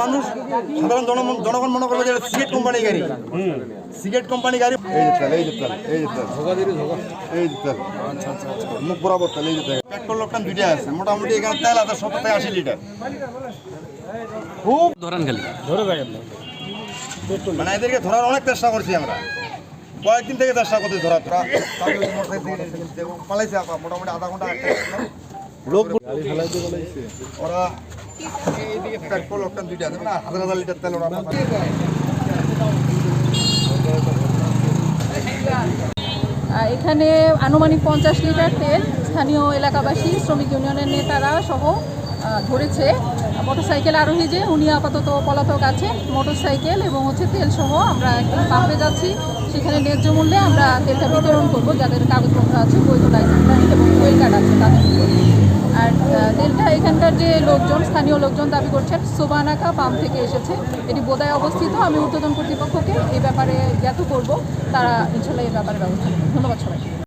মানুষ সাধারণ জনগণ মনে করবে যে সিগারেট কোম্পানি গাড়ি, সিগারেট কোম্পানি গাড়ি। মুখ বরাবর তেল, এই যে পেট্রোল লোকটান দুইটা আছে, মোটামুটি এখানে তেল আছে 70 থেকে 80 লিটার। খুব ধরান খালি মানে এদেরকে ধরার অনেক চেষ্টা করছি আমরা, কয়েকদিন থেকে চেষ্টা করছি ধরা। পালাইছে মোটামুটি আধা ঘন্টা লোক ওরা পেট্রোল লোকটান দুইটা আছে, না 1000 লিটার তেল ওরা। এখানে আনুমানিক 50 লিটার তেল স্থানীয় এলাকাবাসী, শ্রমিক ইউনিয়নের নেতারা সহ ধরেছে। মোটরসাইকেল আরোহী যে উনি আপাতত পলাতক আছে, মোটরসাইকেল এবং তেল সহ আমরা একদম পাম্পে যাচ্ছি, সেখানে ন্যায্য মূল্যে আমরা তেলটা বিতরণ করব যাদের কাগজপত্র আছে, বৈধ লাইসেন্স এবং ওয়েল কার্ড আছে তাদের। আর তেলটা এখানকার যে লোকজন, স্থানীয় লোকজন দাবি করছেন সোবানাকা পাম্প থেকে এসেছে, এটি বোদায় অবস্থিত। আমি ঊর্ধ্বতন কর্তৃপক্ষকে এই ব্যাপারে জ্ঞাত করব, তারা ইনশাল্লাহ এই ব্যাপারে ব্যবস্থা নেবেন। ধন্যবাদ সবাই।